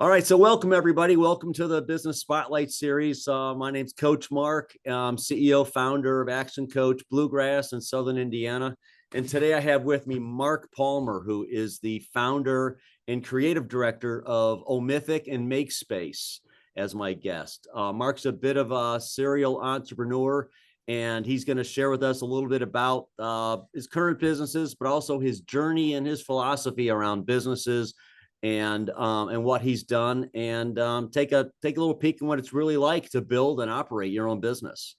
All right, so welcome everybody. Welcome to the Business Spotlight Series. My name's Coach Mark. I'm CEO, founder of Action Coach Bluegrass in Southern Indiana. And today I have with me Mark Palmer, who is the founder and creative director of Omythic and MakeSpace as my guest. Mark's a bit of a serial entrepreneur, and he's going to share with us a little bit about his current businesses, but also his journey and his philosophy around businesses and what he's done, and take a little peek at what it's really like to build and operate your own business.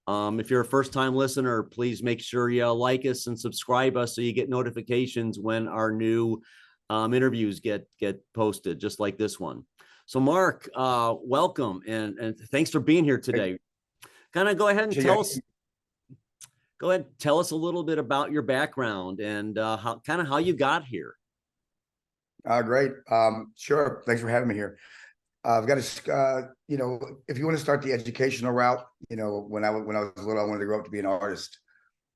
If you're a first-time listener, please make sure you like us and subscribe us so you get notifications when our new interviews get posted, just like this one. So, Mark, welcome and thanks for being here today. Kind of go ahead and tell us a little bit about your background and how you got here. Great. Sure. Thanks for having me here. I've got to, if you want to start the educational route, when I was little, I wanted to grow up to be an artist.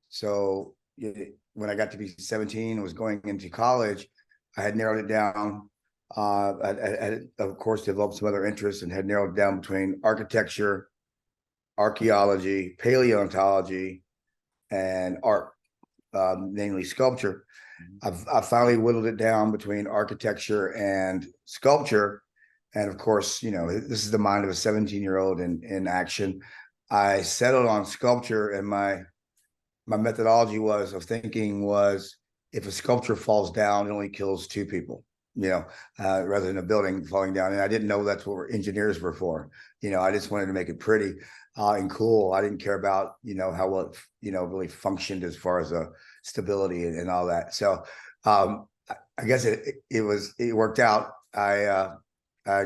So when I got to be 17 and was going into college, I had narrowed it down. I of course, developed some other interests and had narrowed it down between architecture, archaeology, paleontology, and art, namely sculpture. I finally whittled it down between architecture and sculpture. And of course, this is the mind of a 17-year-old in action. I settled on sculpture, and my methodology of thinking was, if a sculpture falls down, it only kills two people, rather than a building falling down. And I didn't know that's what engineers were for. I just wanted to make it pretty and cool. I didn't care about, how well it, really functioned as far as stability and all that. So I guess it worked out. I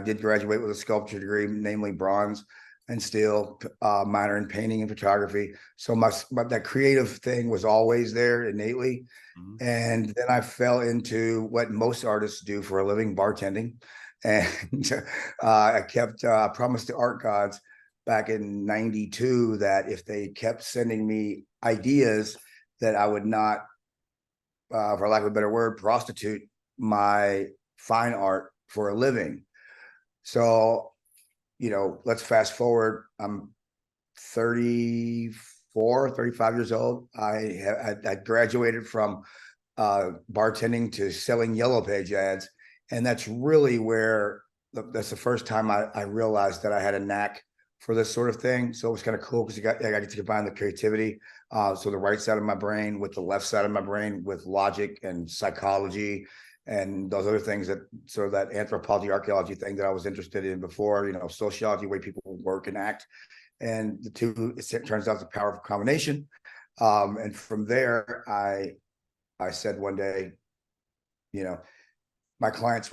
did graduate with a sculpture degree, namely bronze and steel, minor in painting and photography. So that creative thing was always there innately. Mm-hmm. And then I fell into what most artists do for a living, bartending. And I promised the art gods back in '92 that if they kept sending me ideas, that I would not, for lack of a better word, prostitute my fine art for a living. So, let's fast forward. I'm 35 years old. I graduated from bartending to selling Yellow Page ads. And that's really where, that's the first time I realized that I had a knack for this sort of thing. So it was kind of cool because I got to combine the creativity. So the right side of my brain with the left side of my brain, with logic and psychology and those other things, that sort of that anthropology, archaeology thing that I was interested in before, sociology, way people work and act. And the two, it turns out, it's a powerful combination. And from there, I said one day, my clients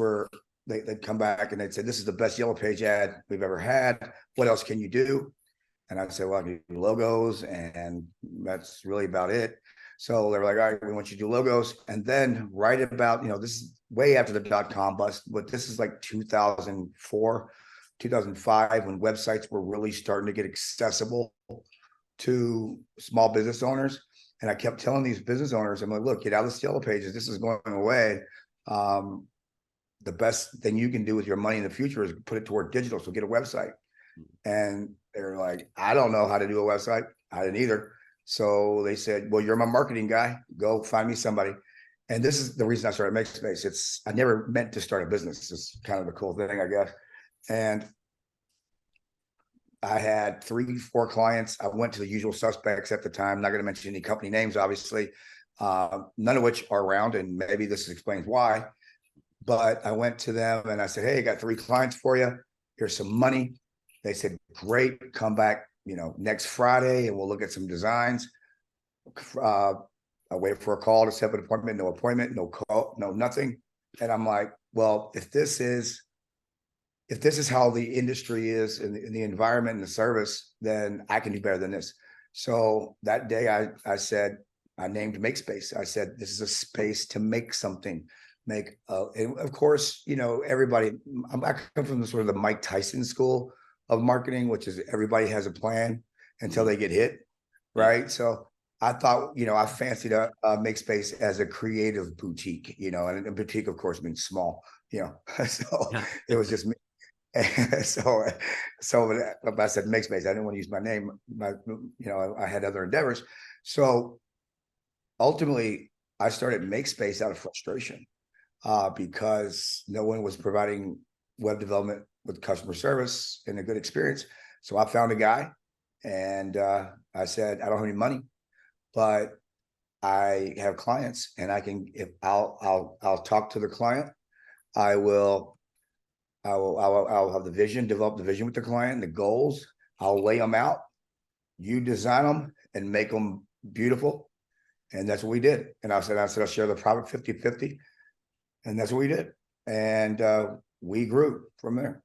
they'd come back and they'd say, "This is the best Yellow Page ad we've ever had. What else can you do?" And I'd say, "Well, I can do logos, and that's really about it." So they were like, "All right, we want you to do logos." And then right about, this is way after the .com bust, but this is like 2004, 2005, when websites were really starting to get accessible to small business owners. And I kept telling these business owners, I'm like, "Look, get out of the Yellow Pages. This is going away. The best thing you can do with your money in the future is put it toward digital. So get a website." And they're like, "I don't know how to do a website." I didn't either. So they said, "Well, you're my marketing guy. Go find me somebody." And this is the reason I started MakeSpace. I never meant to start a business. It's kind of the cool thing, I guess. And I had 3-4 clients. I went to the usual suspects at the time. Not going to mention any company names, obviously, none of which are around. And maybe this explains why. But I went to them and I said, "Hey, I got 3 clients for you. Here's some money." They said, "Great, come back, next Friday and we'll look at some designs." I waited for a call to set up an appointment, no call, no nothing. And I'm like, well, if this is how the industry is in the environment and the service, then I can do better than this. So that day I said, I named MakeSpace. I said, this is a space to make something. And of course, everybody, I come from the sort of the Mike Tyson school of marketing, which is everybody has a plan until they get hit, right? So I thought, I fancied a MakeSpace as a creative boutique, and a boutique, of course, means small. you know, so Yeah. it was just me. so, I said MakeSpace. I didn't want to use my name, I had other endeavors. So ultimately, I started MakeSpace out of frustration because no one was providing web development with customer service and a good experience. So I found a guy, and I said, I don't have any money, but I have clients, and if I'll talk to the client. I'll have the vision, develop the vision with the client, the goals. I'll lay them out. You design them and make them beautiful. And that's what we did. And I said, I'll share the profit 50-50. And that's what we did. And we grew from there.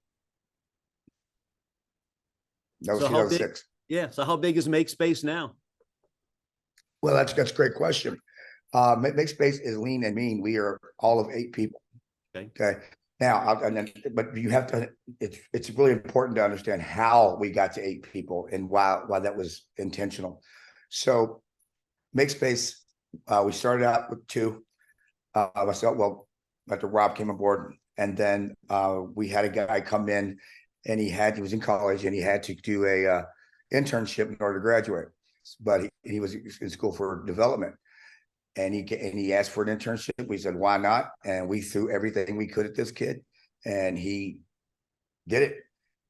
That was So how big? 2006. Yeah. So how big is MakeSpace now? Well, that's a great question. MakeSpace is lean and mean. We are all of 8 people. Okay. Now, but you have to. It's really important to understand how we got to 8 people and why that was intentional. So, MakeSpace, we started out with 2. Myself, well, after Rob came aboard, and then we had a guy come in, and he was in college, and he had to do a internship in order to graduate, but he was in school for development. And he asked for an internship. We said, why not? And we threw everything we could at this kid, and he did it.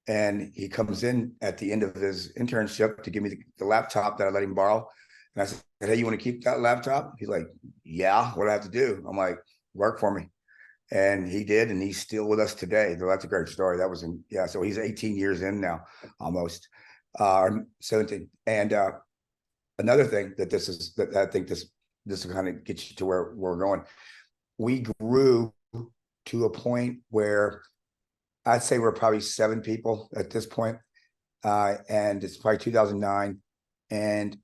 And he comes in at the end of his internship to give me the laptop that I let him borrow. And I said, hey, you want to keep that laptop? He's like, yeah, what do I have to do? I'm like, work for me. And he did, and he's still with us today. So that's a great story. That was so he's 18 years in now, almost, 17. And another thing that I think this will kind of get you to where we're going. We grew to a point where I'd say we're probably 7 people at this point. And it's probably 2009. And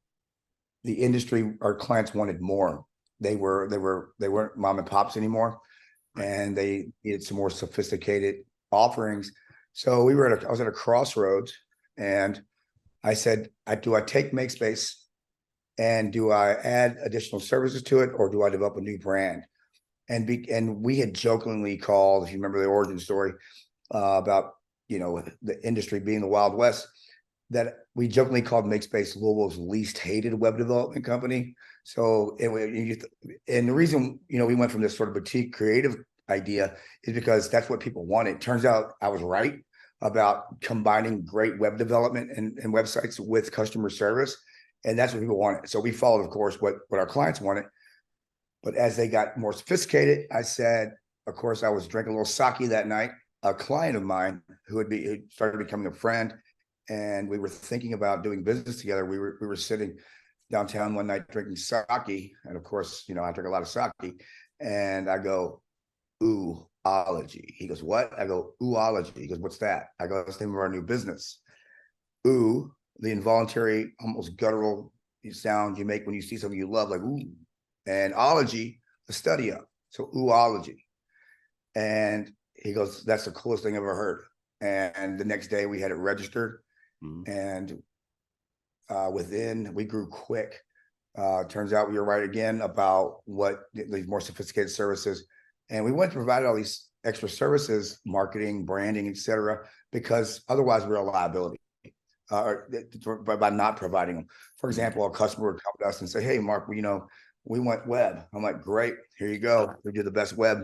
the industry, our clients wanted more. They weren't mom and pops anymore. And they needed some more sophisticated offerings. So I was at a crossroads, and I said, do I take MakeSpace? And do I add additional services to it, or do I develop a new brand? And we had jokingly called, if you remember the origin story about the industry being the Wild West, that we jokingly called MakeSpace Louisville's least hated web development company. So and the reason we went from this sort of boutique creative idea is because that's what people wanted. Turns out I was right about combining great web development and websites with customer service. And that's what people wanted. So we followed, of course, what our clients wanted. But as they got more sophisticated, I said, of course, I was drinking a little sake that night. A client of mine who started becoming a friend, and we were thinking about doing business together. We were sitting downtown one night drinking sake. And of course, I drink a lot of sake. And I go, oology. He goes, what? I go, oology. He goes, what's that? I go, that's the name of our new business. Ooh. The involuntary, almost guttural sound you make when you see something you love, like ooh, and ology, the study of. So oology. And he goes, that's the coolest thing I've ever heard. And the next day we had it registered. And we grew quick. Turns out we were right again about what these more sophisticated services. And we went to provide all these extra services, marketing, branding, etc., because otherwise we're a liability. By not providing them. For example, a customer would come to us and say, hey, Mark, we want web. I'm like, great, here you go. We do the best web.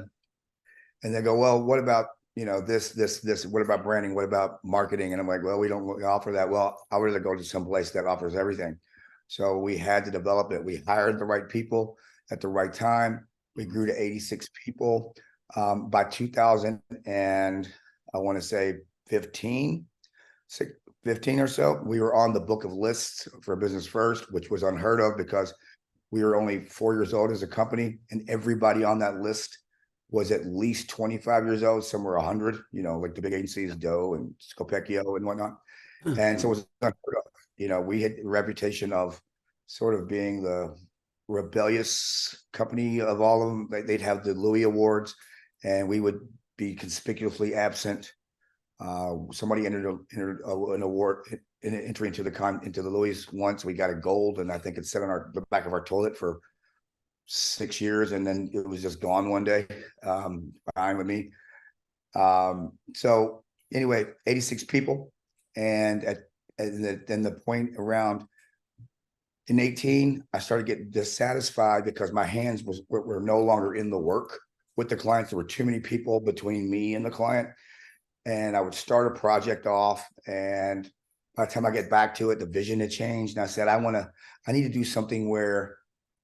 And they go, well, what about, this, what about branding? What about marketing? And I'm like, well, we don't offer that. Well, I would rather go to some place that offers everything. So we had to develop it. We hired the right people at the right time. We grew to 86 people. By 2000 and I want to say 15 or so, we were on the book of lists for Business First, which was unheard of because we were only 4 years old as a company, and everybody on that list was at least 25 years old. Some were 100, like the big agencies, Doe and Scopecchio and whatnot. And so it was unheard of. We had a reputation of sort of being the rebellious company of all of them. They'd have the Louis Awards, and we would be conspicuously absent. Somebody entered an award entry into the Louis once. We got a gold, and I think it's set on the back of our toilet for 6 years, and then it was just gone one day. Fine with me. So anyway, 86 people. And then the point around in 18, I started getting dissatisfied because my hands were no longer in the work with the clients. There were too many people between me and the client. And I would start a project off, and by the time I get back to it, the vision had changed. And I said, I need to do something where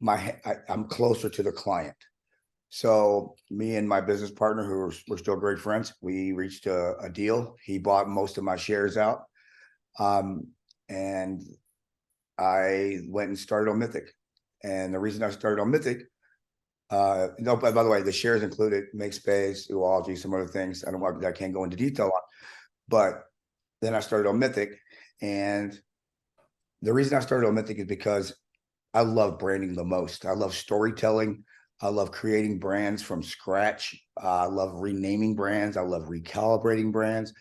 I'm closer to the client. So me and my business partner, who we're still great friends, we reached a deal. He bought most of my shares out. And I went and started on Mythic. And the reason I started on Mythic, no, by the way, the shares included MakeSpace, Uology, some other things. I can't go into detail on, but then I started on Mythic. And the reason I started on Mythic is because I love branding the most. I love storytelling. I love creating brands from scratch. I love renaming brands. I love recalibrating brands.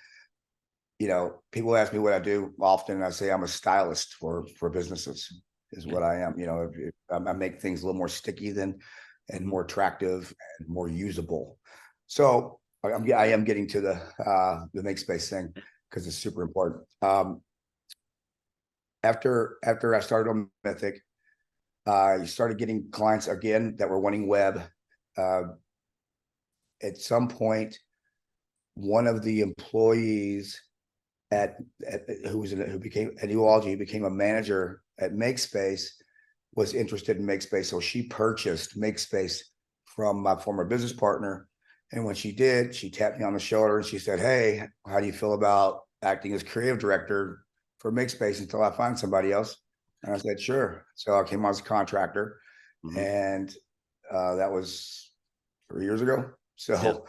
You know, people ask me what I do often, and I say I'm a stylist for businesses is what I am. You know, I make things a little more sticky and more attractive and more usable. So I am getting to the MakeSpace thing because it's super important. After I started on Mythic, I started getting clients again that were wanting web. At some point, one of the employees who became at Uology, became a manager at MakeSpace, was interested in MakeSpace. So she purchased MakeSpace from my former business partner. And when she did, she tapped me on the shoulder and she said, "Hey, how do you feel about acting as creative director for MakeSpace until I find somebody else?" And I said, "Sure." So I came on as a contractor. And that was 3 years ago. So,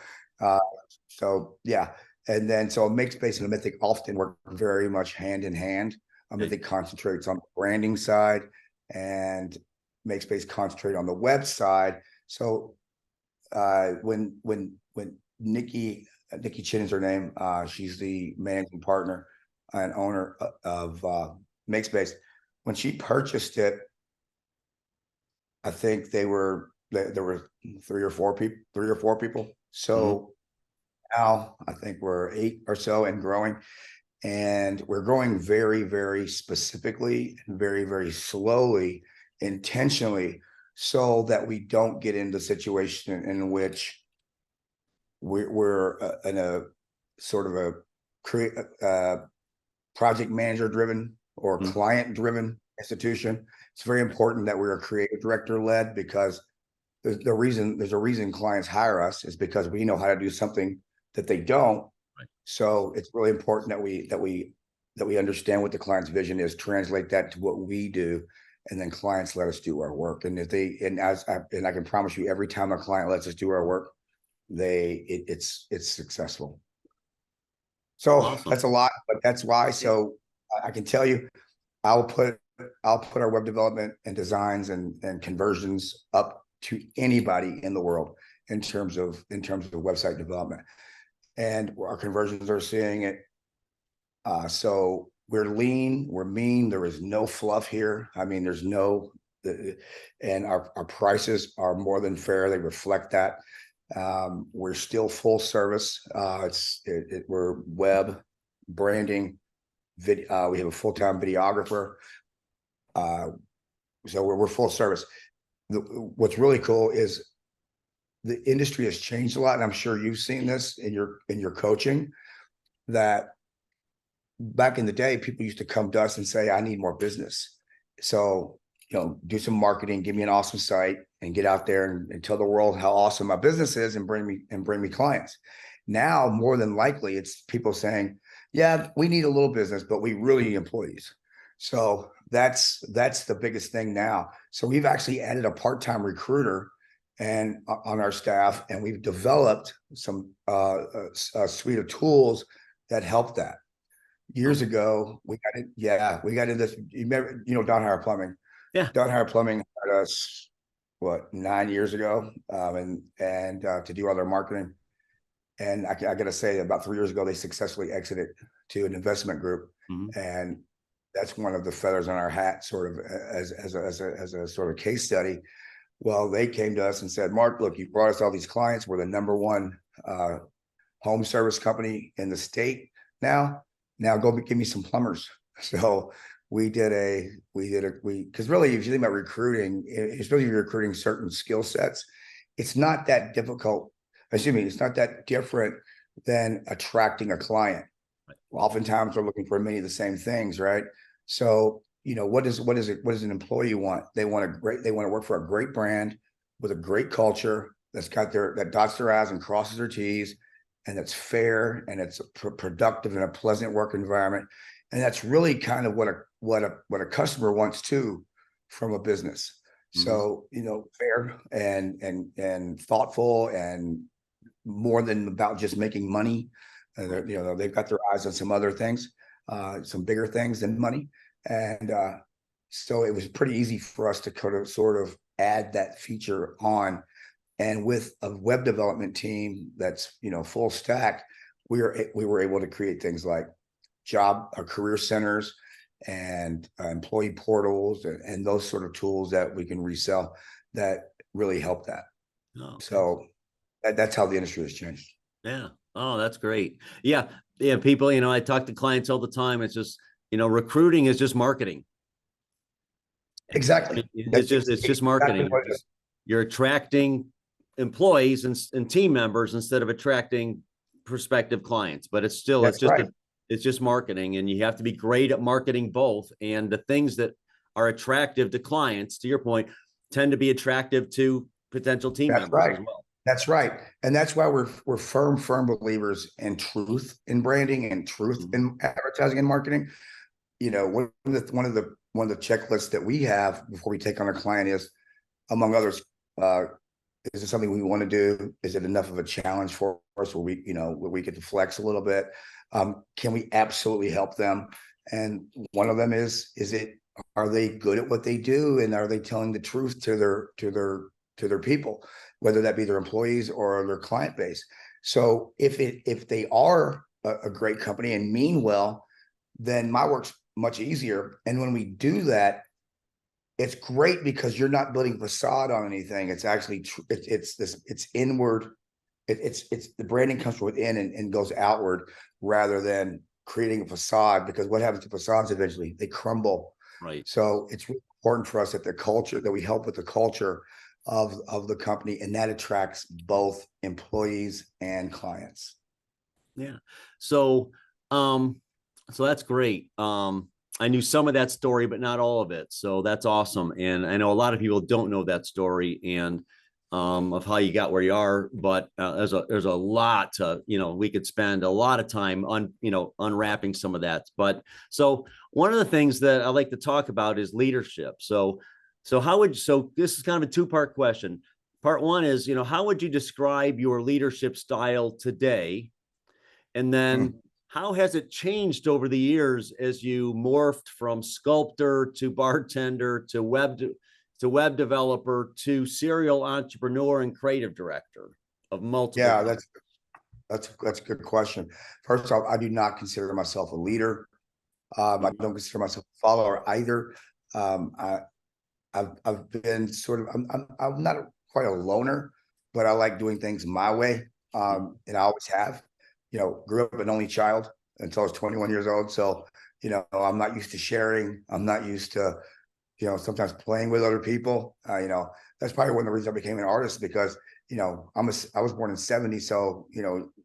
yeah. And then, so MakeSpace and Mythic often work very much hand in hand. Mythic concentrates on the branding side, and MakeSpace concentrate on the web side. So when Nikki Chin is her name, she's the managing partner and owner of MakeSpace. When she purchased it, I think there were 3 or 4 people. So now I think we're 8 or so and growing. And we're growing very, very specifically and very, very slowly, intentionally, so that we don't get into a situation in which we're in a sort of a project manager driven or client driven institution. It's very important that we're a creative director led, because there's a reason clients hire us is because we know how to do something that they don't. So it's really important that we understand what the client's vision is, translate that to what we do, and then clients let us do our work. And I can promise you, every time a client lets us do our work, it's successful. So awesome. That's a lot, but that's why. So I can tell you, I'll put our web development and designs and conversions up to anybody in the world in terms of website development. And our conversions are seeing it. So we're lean, we're mean. There is no fluff here. I mean, there's no, and our prices are more than fair. They reflect that. We're still full service. We're web branding. We have a full-time videographer. So we're full service. What's really cool is the industry has changed a lot, and I'm sure you've seen this in your coaching, that back in the day, people used to come to us and say, "I need more business." So, do some marketing, give me an awesome site, and get out there and tell the world how awesome my business is, and bring me clients. Now, more than likely, it's people saying, "Yeah, we need a little business, but we really need employees." So that's the biggest thing now. So we've actually added a part-time recruiter and on our staff, and we've developed some a suite of tools that help that. Years ago, we got into this. You remember, Don Hire Plumbing? Yeah. Don Hire Plumbing had us 9 years ago, and to do all their marketing. And I got to say, about 3 years ago, they successfully exited to an investment group, and that's one of the feathers on our hat, sort of as a sort of case study. Well, they came to us and said, "Mark, look, you brought us all these clients. We're the number one home service company in the state now. Now go give me some plumbers. So because really, if you think about recruiting, especially if you're recruiting certain skill sets, it's not that difficult. Excuse me, it's not that different than attracting a client. Oftentimes we're looking for many of the same things, right? So, what does an employee want? They want they want to work for a great brand with a great culture that dots their I's and crosses their T's, and that's fair and it's productive and a pleasant work environment. And that's really kind of what a customer wants too from a business. Mhm. So, fair and thoughtful and more than about just making money. They've got their eyes on some other things, some bigger things than money. And so it was pretty easy for us to sort of add that feature on. And with a web development team that's, full stack, we were able to create things like career centers and employee portals and those sort of tools that we can resell that really help that. Oh, okay. So that's how the industry has changed. Yeah. Oh, that's great. Yeah. Yeah. People, I talk to clients all the time. It's just, recruiting is just marketing. Exactly. It's just marketing. Exactly You're attracting employees and team members instead of attracting prospective clients, but it's just marketing, and you have to be great at marketing both. And the things that are attractive to clients, to your point, tend to be attractive to potential team members as well. That's right. And that's why we're firm believers in truth in branding and truth in advertising and marketing. One of the checklists that we have before we take on a client is, among others, is it something we want to do? Is it enough of a challenge for us where we get to flex a little bit? Can we absolutely help them? And one of them are they good at what they do? And are they telling the truth to their people, whether that be their employees or their client base? So if they are a great company and mean well, then my work's much easier. And when we do that, it's great because you're not building facade on anything. It's actually it's inward. It's the branding comes from within and goes outward rather than creating a facade, because what happens to facades eventually? They crumble. Right. So it's really important for us that we help with the culture of the company, and that attracts both employees and clients. Yeah. So that's great. I knew some of that story, but not all of it. So that's awesome. And I know a lot of people don't know that story and of how you got where you are, but there's a lot to, we could spend a lot of time on, unwrapping some of that. But so one of the things that I like to talk about is leadership. So this is kind of a two-part question. Part one is, how would you describe your leadership style today? And then how has it changed over the years as you morphed from sculptor to bartender to web developer to serial entrepreneur and creative director of multiple? Yeah, that's a good question. First off, I do not consider myself a leader. I don't consider myself a follower either. I've been sort of I'm not quite a loner, but I like doing things my way, and I always have. Grew up an only child until I was 21 years old. So, I'm not used to sharing. I'm not used to, sometimes playing with other people. That's probably one of the reasons I became an artist, because, I was born in 70. So,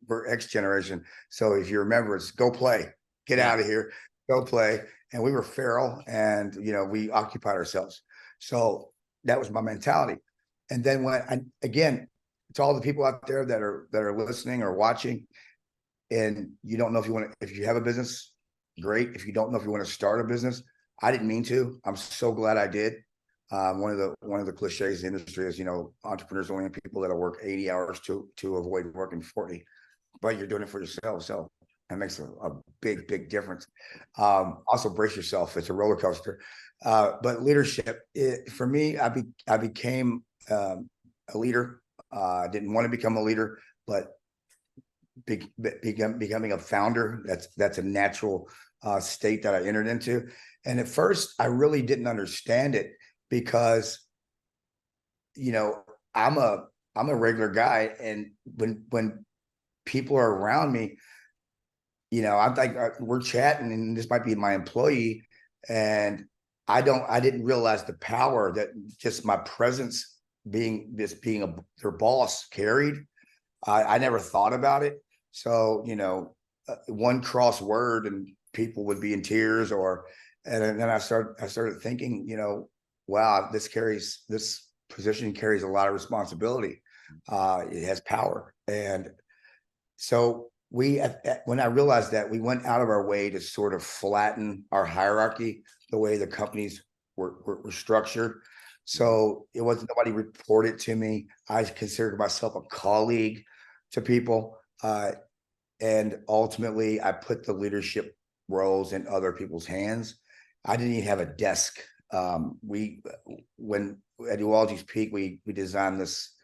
we're X generation. So if you remember, it's go play, get out of here, go play. And we were feral and, we occupied ourselves. So that was my mentality. And then again, to all the people out there that are listening or watching, and you don't know if you have a business, great. If you don't know if you want to start a business, I didn't mean to. I'm so glad I did. One of the cliches in the industry is, entrepreneurs only people that work 80 hours to avoid working 40, but you're doing it for yourself. So that makes a big difference. Also brace yourself. It's a roller coaster. But leadership, for me, I became a leader. I didn't want to become a leader, but becoming a founder, that's a natural state that I entered into. And at first I really didn't understand it because I'm a regular guy, and when people are around me, I'm like, we're chatting and this might be my employee. And I didn't realize the power that just my presence being their boss carried. I never thought about it. So, one cross word and people would be in tears and then I started thinking, wow, this position carries a lot of responsibility. It has power. And so when I realized that, we went out of our way to sort of flatten our hierarchy, the way the companies were structured. So it wasn't, nobody reported to me. I considered myself a colleague to people. And ultimately I put the leadership roles in other people's hands. I didn't even have a desk. When at Uology's peak, we designed this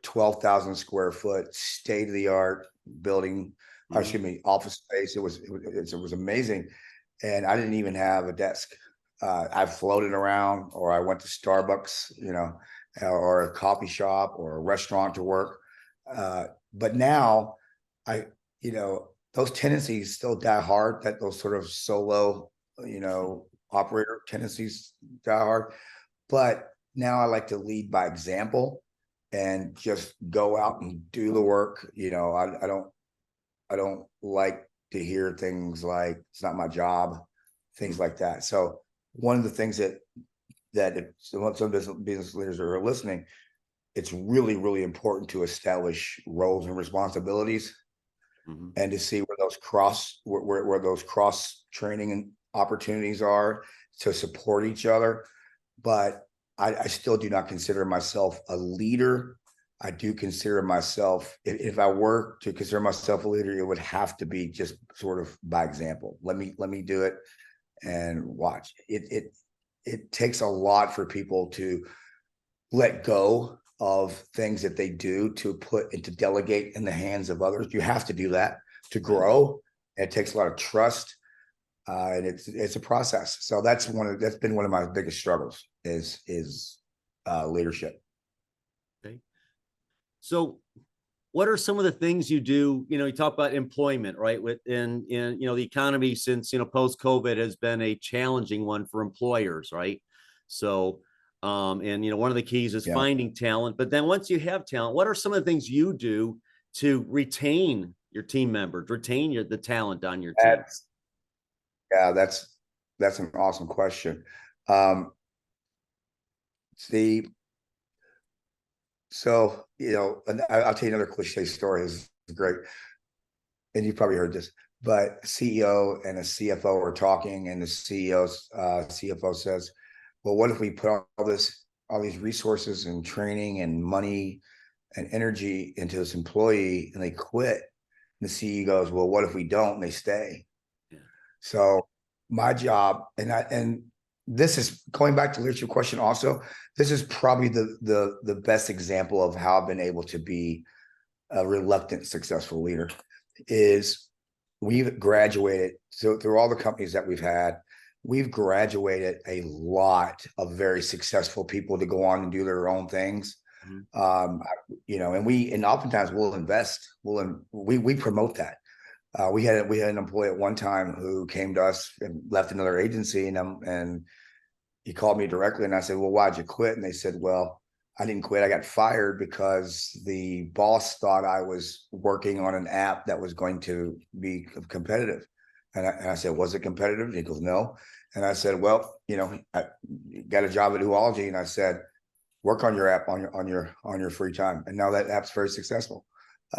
12,000 square foot state of the art building, excuse me, office space. It was amazing. And I didn't even have a desk. I floated around, or I went to Starbucks, or a coffee shop or a restaurant to work. But now those tendencies still die hard, that those sort of solo, operator tendencies die hard. But now I like to lead by example and just go out and do the work. I don't like to hear things like it's not my job, things like that. So one of the things that if some business leaders are listening, it's really, really important to establish roles and responsibilities, and to see where those cross training and opportunities are to support each other. But I still do not consider myself a leader. I do consider myself, if I were to consider myself a leader, it would have to be just sort of by example. Let me do it and watch. It takes a lot for people to let go of things that they do to put and to delegate in the hands of others. You have to do that to grow. It takes a lot of trust. And it's a process. So that's been one of my biggest struggles is leadership. Okay. So what are some of the things you do? You talk about employment, right? In the economy since, post COVID has been a challenging one for employers, right? So, and one of the keys is finding talent. But then once you have talent, what are some of the things you do to retain your team members, retain the talent on your team? That's an awesome question. So, and I'll tell you another cliche story. Is great. And you've probably heard this, but CEO and a CFO are talking, and the CFO says, well, what if we put all these resources and training and money and energy into this employee and they quit? And the CEO goes, well, what if we don't and they stay? Yeah. So my job, and this is going back to leadership question also, this is probably the best example of how I've been able to be a reluctant successful leader, is we've graduated. So through all the companies that we've had, we've graduated a lot of very successful people to go on and do their own things. And oftentimes we'll invest, we promote that. We had an employee at one time who came to us and left another agency, and he called me directly, and I said, well, why'd you quit? And they said, well, I didn't quit. I got fired because the boss thought I was working on an app that was going to be competitive. And I said, was it competitive? And he goes, no. And I said, well, I got a job at Uology, and I said, work on your app on your free time. And now that app's very successful.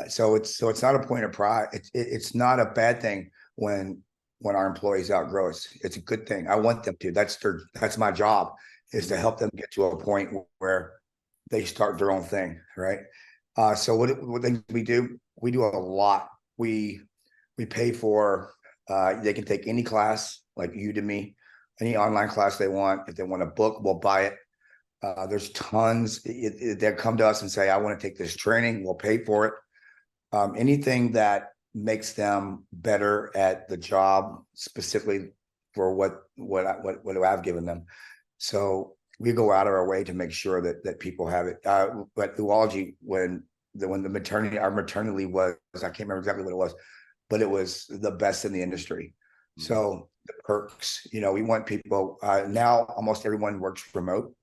So it's not a point of pride. It's not a bad thing when our employees outgrow us. It's a good thing. I want them to. That's my job, is to help them get to a point where they start their own thing, right? So what things we do? We do a lot. We pay for. They can take any class like Udemy, any online class they want. If they want a book, we'll buy it. There's tons. They'll come to us and say, I want to take this training. We'll pay for it. Anything that makes them better at the job, specifically for what I've given them. So we go out of our way to make sure that people have it. But Uology, when when our maternity leave was, I can't remember exactly what it was, but it was the best in the industry. So the perks, we want people, now almost everyone works remote.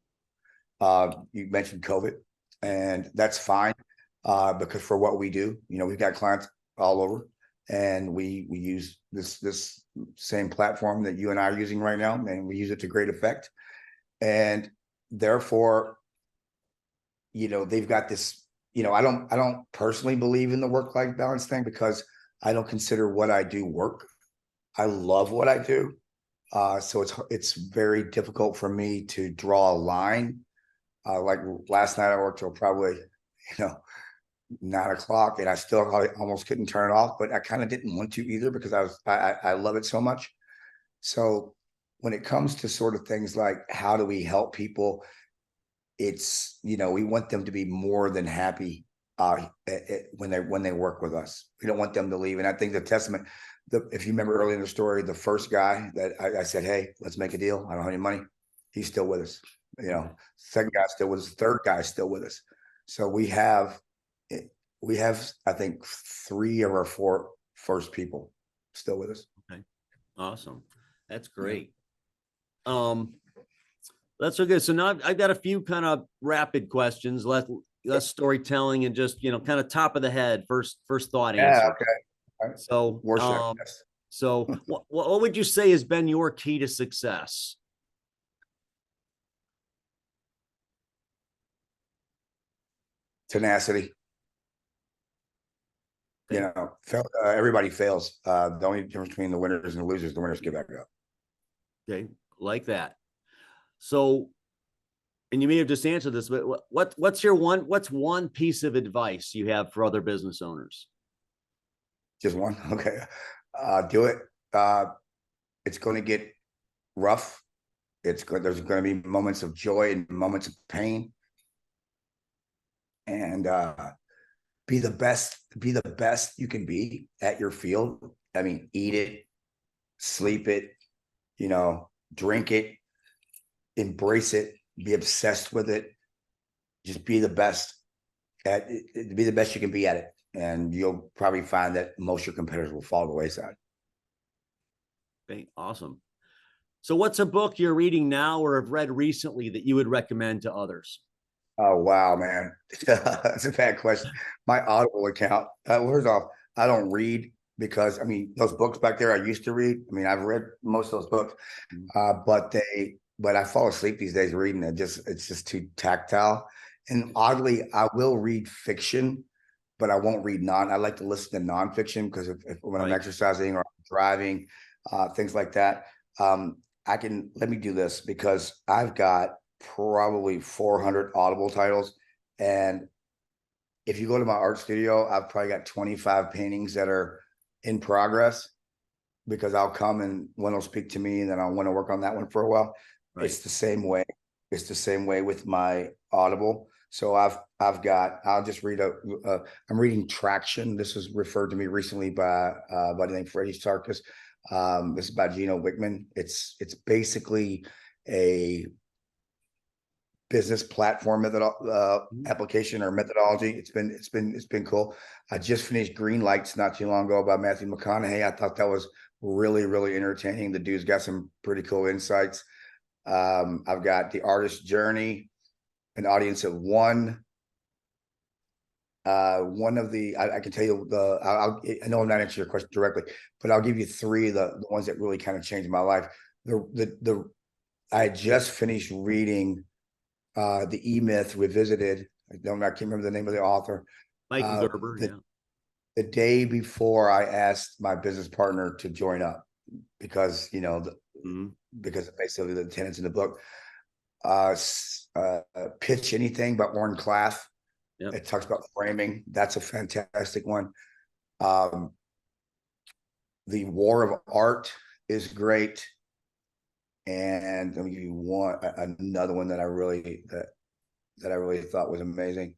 You mentioned COVID, and that's fine, because for what we do, we've got clients all over, and we use this same platform that you and I are using right now, and we use it to great effect. And therefore, they've got this, I don't personally believe in the work-life balance thing, because I don't consider what I do work. I love what I do. So it's very difficult for me to draw a line. Like last night I worked till probably, 9 o'clock, and I still almost couldn't turn it off, but I kind of didn't want to either, because I love it so much. So when it comes to sort of things like how do we help people, it's, we want them to be more than happy when they work with us. We don't want them to leave. And I think the testament, if you remember early in the story, the first guy that I said, hey, let's make a deal, I don't have any money, he's still with us. Second guy still with us, third guy still with us. So we have, I think, 3 of our 4 first people still with us. Okay. Awesome. That's great. That's so good. So now I've got a few kind of rapid questions, less storytelling, and just, kind of top of the head, first thought answer. Yeah. Okay. Right. So, Yes. so what would you say has been your key to success? Tenacity. Okay. Everybody fails. The only difference between the winners and the losers, the winners get back up. Okay. Like that. So, and you may have just answered this, but what's one piece of advice you have for other business owners? Just one. Okay. Do it. It's going to get rough. There's going to be moments of joy and moments of pain. And be the best you can be at your field. I mean, eat it, sleep it, drink it, embrace it, be obsessed with it. Just be the best be the best you can be at it. And you'll probably find that most of your competitors will fall to the wayside. Okay, awesome. So what's a book you're reading now or have read recently that you would recommend to others? Oh, wow, man. That's a bad question. My Audible account, first off, I don't read, because, those books back there I used to read. I've read most of those books, but I fall asleep these days reading it. It's just too tactile. And oddly, I will read fiction, but I won't read I like to listen to nonfiction, because when I'm exercising or I'm driving, things like that. Let me do this, because I've got probably 400 Audible titles. And if you go to my art studio, I've probably got 25 paintings that are in progress, because I'll come and one will speak to me, and then I'll want to work on that one for a while. Right. It's the same way. It's the same way with my Audible. So I'll just read I'm reading Traction. This was referred to me recently by the name Freddie Sarkis. This is by Gino Wickman. It's basically a business platform application or methodology. It's been cool. I just finished Green Lights not too long ago by Matthew McConaughey. I thought that was really, really entertaining. The dude's got some pretty cool insights. I've got The Artist's Journey, An Audience of One. One of the, I can tell you I know I'm not answering your question directly, but I'll give you 3 of the ones that really kind of changed my life. I just finished reading The E-Myth Revisited. I can't remember the name of the author. Michael Gerber. The day before I asked my business partner to join up, because because basically the tenants in the book. Pitch Anything by Warren Claff. Yep. It talks about framing. That's a fantastic one. The War of Art is great. And let me give you another one that I really thought was amazing.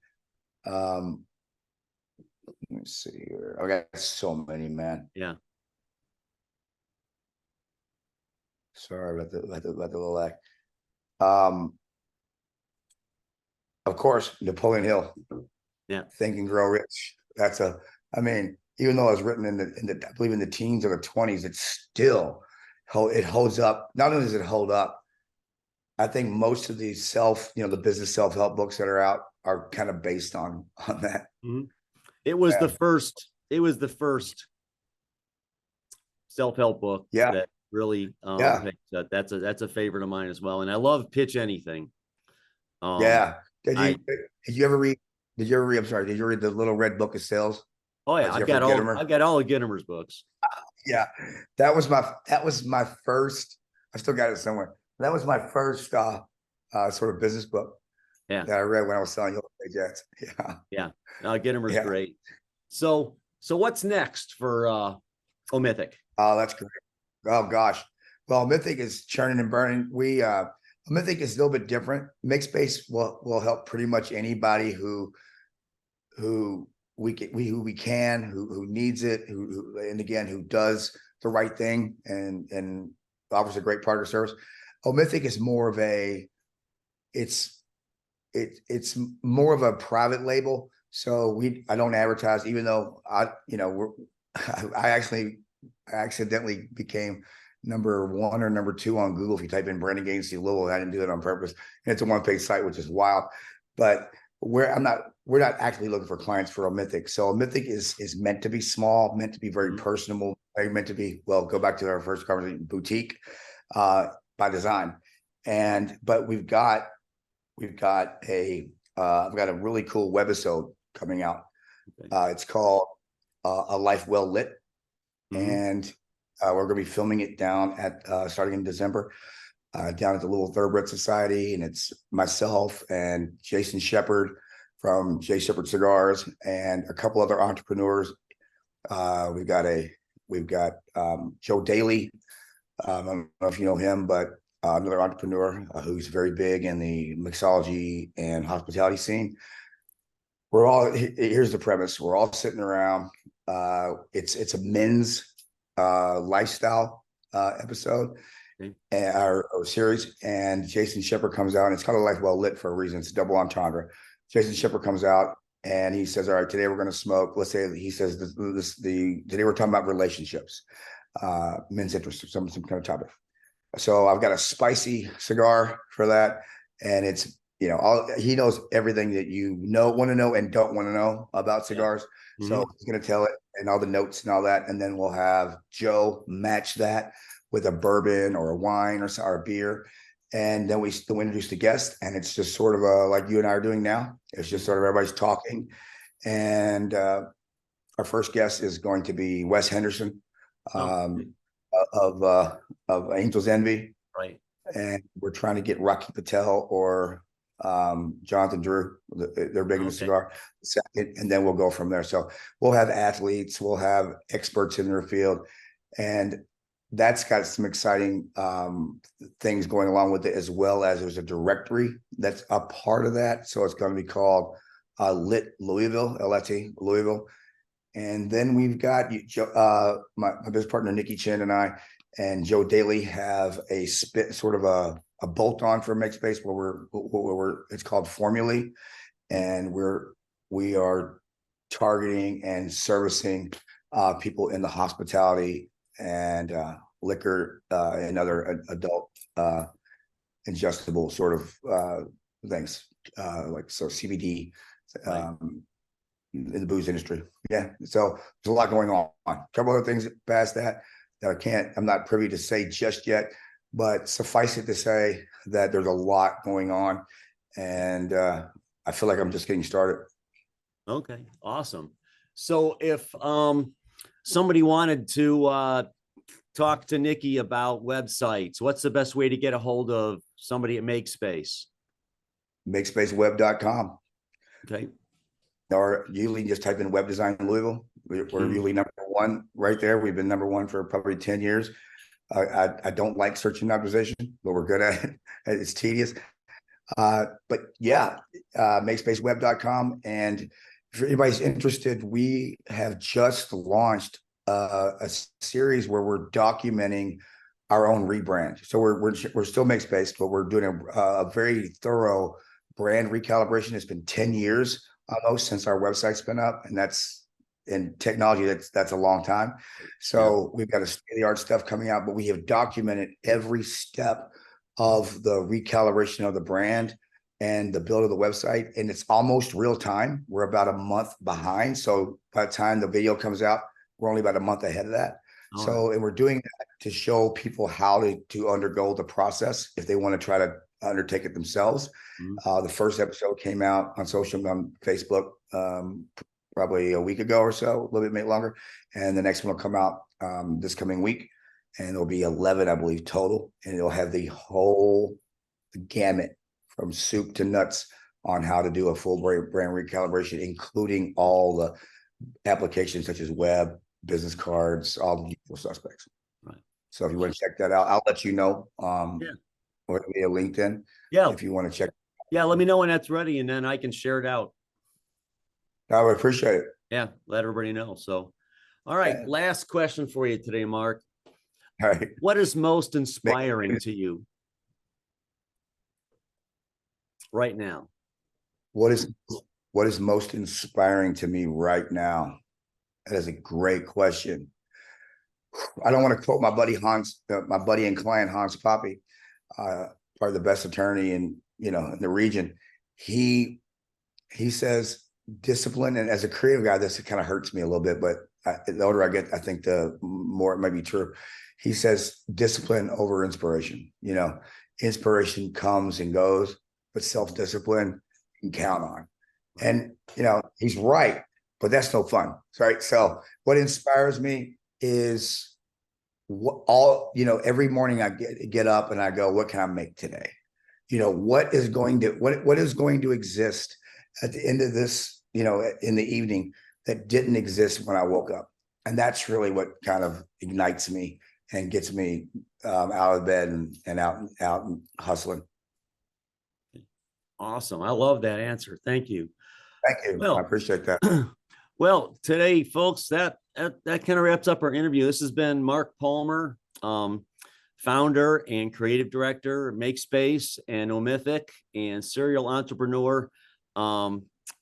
Let me see here. I got so many, man. Yeah. Sorry about the little lag. Of course, Napoleon Hill. Yeah. Think and Grow Rich. I mean, even though it was written I believe in the teens or the 20s, it's still, it holds up. Not only does it hold up, I think most of these the business self-help books that are out are kind of based on that. Mhm. It was Yeah. the first self-help book Yeah. that really Yeah. that's a favorite of mine as well. And I love Pitch Anything. Yeah. I Did you ever read, I'm sorry, did you read the Little Red Book of Sales oh by yeah, Jeffrey Gitomer? I've got all of Gittimer's books. Yeah. That was my first, I still got it somewhere. That was my first sort of business book Yeah. that I read when I was selling Yellow Jets. Yeah. Yeah. Gittimer's Yeah. great. So what's next for Omythic? Oh, that's great. Oh gosh. Well, Mythic is churning and burning. Mythic is a little bit different. MakeSpace will help pretty much anybody who who needs it, and again, who does the right thing and offers a great product or service. Mythic is more of it's more of a private label. So I don't advertise, even though I accidentally became number 1 or number 2 on Google if you type in Branding Agency Louisville. I didn't do it on purpose. And it's a one-page site, which is wild. But we're not actually looking for clients for Mythic. So Mythic is meant to be small, meant to be very personable, meant to be, well, go back to our first conversation, boutique by design. But I've got a really cool webisode coming out. Okay. It's called A Life Well Lit. And we're going to be filming it down at starting in December down at the Louisville Thoroughbred Society, and it's myself and Jason Shepard from J Shepard Cigars and a couple other entrepreneurs. We've got Joe Daly. I don't know if you know him, but another entrepreneur who's very big in the mixology and hospitality scene. Here's the premise. We're all sitting around. It's a men's lifestyle episode or series, and Jason Shepard comes out, and it's called A Life Well Lit for a reason. It's a double entendre. Jason Shepard comes out and he says, all right, today we're going to smoke. Let's say he says today we're talking about relationships, men's interest, or some kind of topic. So I've got a spicy cigar for that, and it's he knows everything that want to know and don't want to know about cigars. Yeah. So he's going to tell it and all the notes and all that, and then we'll have Joe match that with a bourbon or a wine or a beer, and then we still introduce the guest, and it's just sort of like you and I are doing now. It's just sort of everybody's talking, and our first guest is going to be Wes Henderson of Angel's Envy, right? And we're trying to get Rocky Patel or Jonathan Drew. They're big in the cigar second, and then we'll go from there. So we'll have athletes, we'll have experts in their field, and that's got some exciting things going along with it, as well as there's a directory that's a part of that. So it's going to be called Lit Louisville, LFT Louisville. And then we've got my business partner Nikki Chin and I and Joe Daly have a sort of a bolt on for MakeSpace where it's called Formulae, and we are targeting and servicing people in the hospitality and liquor and other adult ingestible sort of things like CBD in the booze industry. Yeah, so there's a lot going on. A couple other things past that I'm not privy to say just yet, but suffice it to say that there's a lot going on, and I feel like I'm just getting started. Okay, awesome. So if somebody wanted to talk to Nikki about websites, what's the best way to get a hold of somebody at MakeSpace? MakeSpaceWeb.com. Okay. Or usually just type in web design in Louisville. We're usually number 1 right there. We've been number 1 for probably 10 years. I don't like search and optimization, but we're good at it. It's tedious. But yeah, MakeSpaceWeb.com. And if anybody's interested, we have just launched a series where we're documenting our own rebrand. So we're still MakeSpace, but we're doing a very thorough brand recalibration. It's been 10 years almost since our website's been up, and that's in technology, that's a long time. So we've got a state-of-the-art stuff coming out, but we have documented every step of the recalibration of the brand and the build of the website, and it's almost real time. We're about a month behind, so by the time the video comes out, we're only about a month ahead of that. So, and we're doing that to show people how to undergo the process if they want to try to undertake it themselves. The first episode came out on Facebook, probably a week ago or so, a little bit longer. And the next one will come out this coming week. And there'll be 11, I believe, total. And it'll have the whole gamut from soup to nuts on how to do a full brand recalibration, including all the applications such as web, business cards, all the usual suspects. Right. So if you want to check that out, I'll let you know. Or via LinkedIn. Yeah. If you want to check. Yeah. Let me know when that's ready, and then I can share it out. I would appreciate it. Yeah. Let everybody know. So, all right. Last question for you today, Mark. All right. What is most inspiring to you right now? What is most inspiring to me right now? That is a great question. I don't want to quote my buddy Hans, my buddy and client Hans Poppy, probably the best attorney in the region. He says discipline, and as a creative guy, this kind of hurts me a little bit, but the older I get, I think the more it might be true. He says discipline over inspiration. Inspiration comes and goes, but self-discipline you can count on. And he's right, but that's no fun, right? So what inspires me is every morning I get up and I go, what can I make today? What is going to exist at the end of this, in the evening that didn't exist when I woke up. And that's really what kind of ignites me and gets me out of bed and out and hustling. Awesome. I love that answer. Thank you. Thank you. Well, I appreciate that. Well, today, folks, that kind of wraps up our interview. This has been Mark Palmer, founder and creative director, MakeSpace and Omythic, and serial entrepreneur.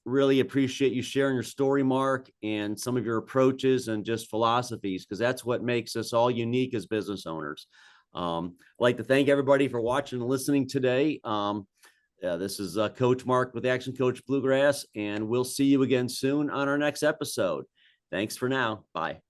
Really appreciate you sharing your story, Mark, and some of your approaches and just philosophies, because that's what makes us all unique as business owners. I'd like to thank everybody for watching and listening today. This is Coach Mark with Action Coach Bluegrass, and we'll see you again soon on our next episode. Thanks for now. Bye.